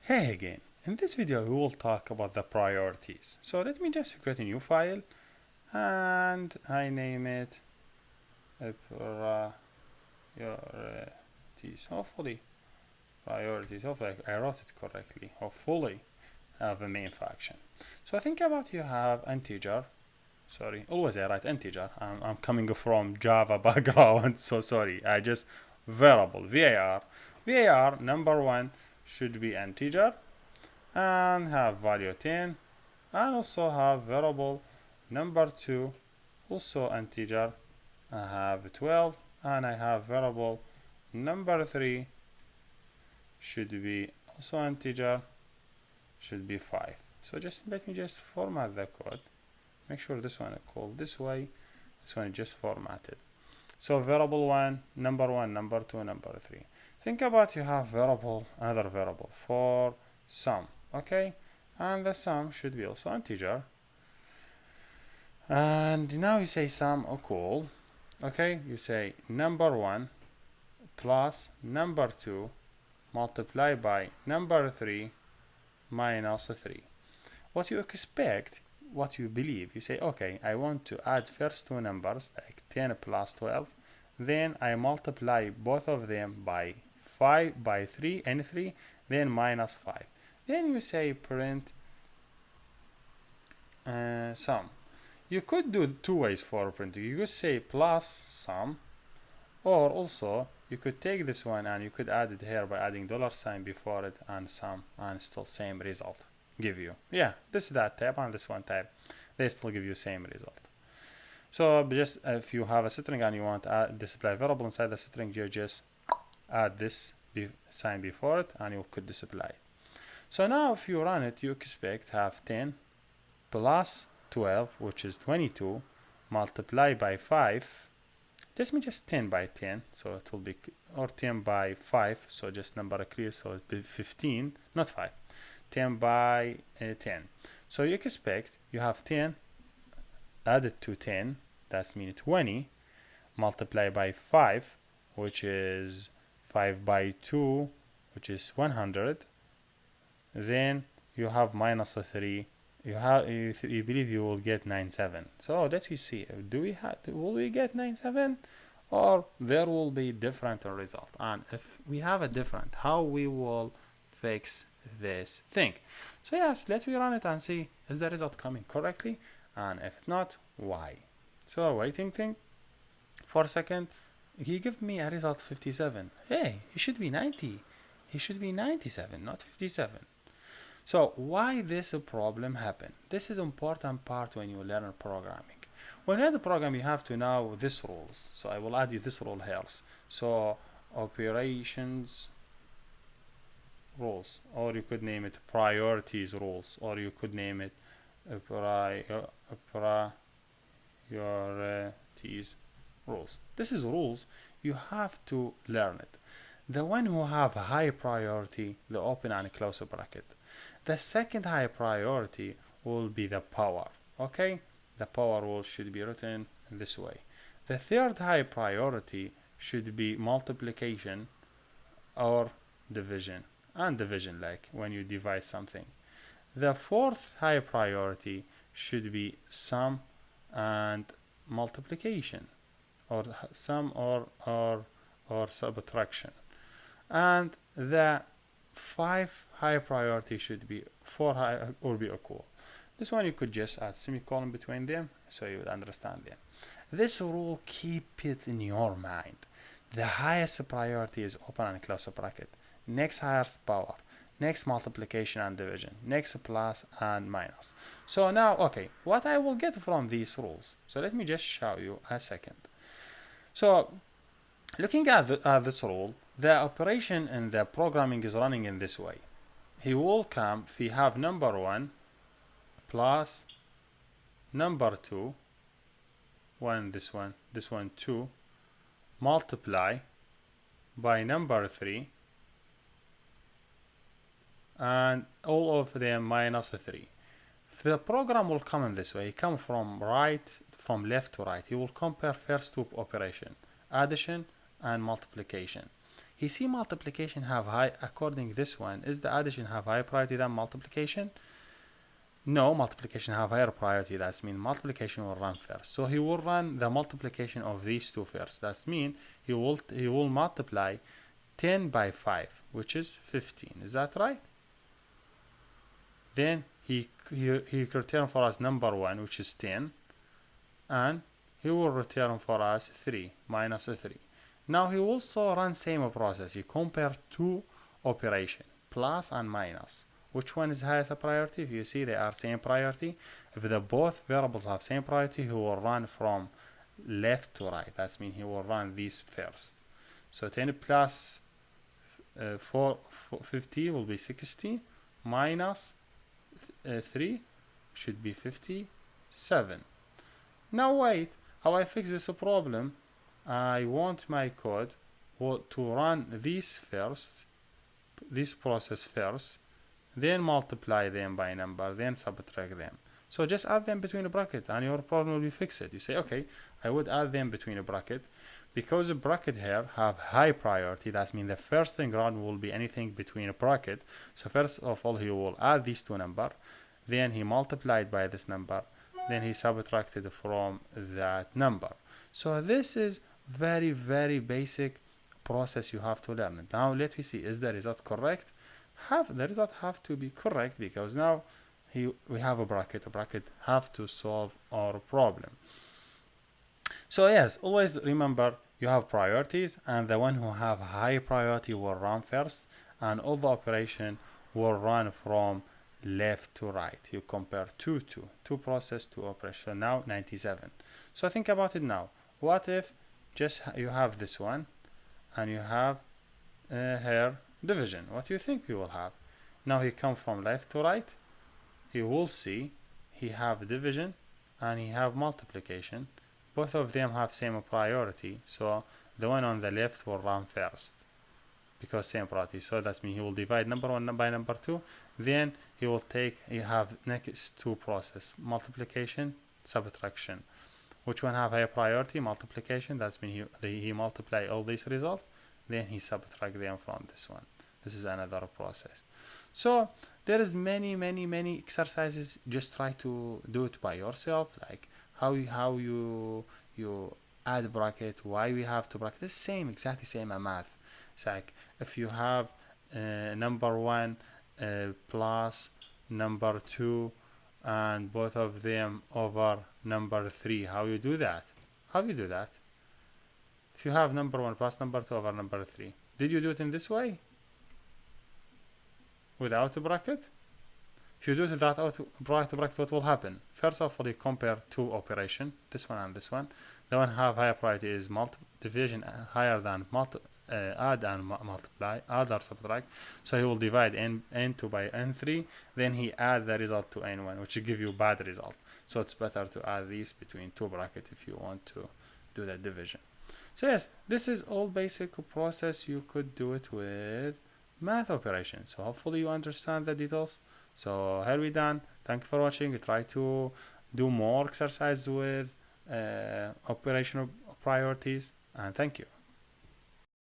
Hey again. In this video we will talk about the priorities. So let me just create a new file and I name it priorities. Hopefully I wrote it correctly. Hopefully I have a main function. So think about you have integer. Sorry, always I write integer. I'm coming from Java background, so sorry. I just variable var. var number one should be integer and have value 10, and also have variable number 2 also integer. I have 12, and I have variable number 3 should be also integer, should be 5. So just let me just format the code. Make sure this one is called this way, this one is just formatted. So variable 1, number 2, number 3. Think about you have variable, another variable for sum, okay? And the sum should be also integer. And now you say sum equal, okay? You say number 1 plus number 2 multiplied by number 3 minus 3. What you expect, what you believe, you say, okay, I want to add first two numbers like 10 plus 12, then I multiply both of them by 5 by 3 and 3, then minus 5. Then you say print sum. You could do two ways for printing. You could say plus sum, or also you could take this one and you could add it here by adding $sign before it and sum, and still same result give you. Yeah, this is that type and this one type, they still give you same result. So just if you have a string and you want to display variable inside the string, you just add this sign before it and you could display it. So now if you run it, you expect have 10 plus 12, which is 22, multiplied by 5. Let me just 10 by 10, so it will be, or 10 by 5, so just number clear, so it will be 15, not 5. 10 by 10. So you expect you have 10 added to 10, that's mean 20, multiplied by 5, which is 5 by 2, which is 100. Then you have minus 3. You believe you will get 97. So let me see. Will we get 97, or there will be different result? And if we have a different, how we will fix this thing? So yes, let me run it and see is the result coming correctly, and if not, why? So waiting thing for a second. He gave me a result 57. Hey, he should be 90. He should be 97, not 57. So why this problem happen? This is important part when you learn programming. When you learn the program, you have to know this rules. So I will add you this rule here. So operations rules, or you could name it priorities rules, or you could name it priorities rules. This is rules. You have to learn it. The one who have a high priority, the open and close bracket. The second high priority will be the power. Okay, the power rule should be written this way. The third high priority should be multiplication or division, and division like when you divide something. The fourth high priority should be sum and multiplication, or sum or subtraction. And the 5 high priority should be 4 high or be equal. This one you could just add semicolon between them so you would understand them. This rule, keep it in your mind. The highest priority is open and close bracket. Next highest power. Next multiplication and division. Next plus and minus. So now, okay, what I will get from these rules. So let me just show you a second. So looking at this rule, the operation in the programming is running in this way. He will come if we have number 1 plus number 2, this one 2, multiply by number 3, and all of them minus 3. The program will come in this way. He come from left to right. He will compare first two operation, addition and multiplication. he see multiplication have high, according to this one, is the addition have higher priority than multiplication? No, multiplication have higher priority. That means multiplication will run first. So he will run the multiplication of these two first. That means he will multiply 10 by 5, which is 15. Is that right? Then he return for us number 1, which is 10, and he will return for us 3 minus 3. Now he also run same process. He compare two operation, plus and minus. Which one is highest priority? If you see they are same priority, if the both variables have same priority, he will run from left to right. That means he will run these first. So 10 plus 50 will be 60, minus 3 should be 57. Now wait, how I fix this problem? I want my code to run this first, this process first, then multiply them by number, then subtract them. So just add them between a bracket and your problem will be fixed. You say, okay, I would add them between a bracket because the bracket here have high priority. That means the first thing run will be anything between a bracket. So first of all, he will add these two number, then he multiplied by this number, then he subtracted from that number. So this is very, very basic process you have to learn. Now let me see, is the result correct? The result have to be correct because now we have a bracket have to solve our problem. So yes, always remember you have priorities, and the one who have high priority will run first, and all the operation will run from left to right. You compare two process, two operation. Now 97. So think about it now. What if just you have this one and you have here division? What do you think you will have? Now he come from left to right. He will see he have division and he have multiplication. Both of them have same priority, so the one on the left will run first because same priority. So that means he will divide number 1 by number 2. Then he will have next two process, multiplication, subtraction. Which one have higher priority? Multiplication. That means he multiply all these results, then he subtract them from this one. This is another process. So there is many exercises. Just try to do it by yourself, like how you add bracket, why we have to bracket. The same, exactly same as math. It's like if you have number 1 plus number 2 and both of them over number 3, how you do that? If you have number 1 plus number 2 over number 3, did you do it in this way? Without a bracket? If you do it without bracket, what will happen? First of all, you compare two operations, this one and this one. The one have higher priority is division higher than add and multiply, add or subtract. So he will divide n2 by n3, then he add the result to n1, which will give you bad result. So it's better to add these between two brackets if you want to do the division. So yes, this is all basic process. You could do it with math operations. So hopefully you understand the details. So here we done. Thank you for watching. Try to do more exercise with operational priorities, and thank you.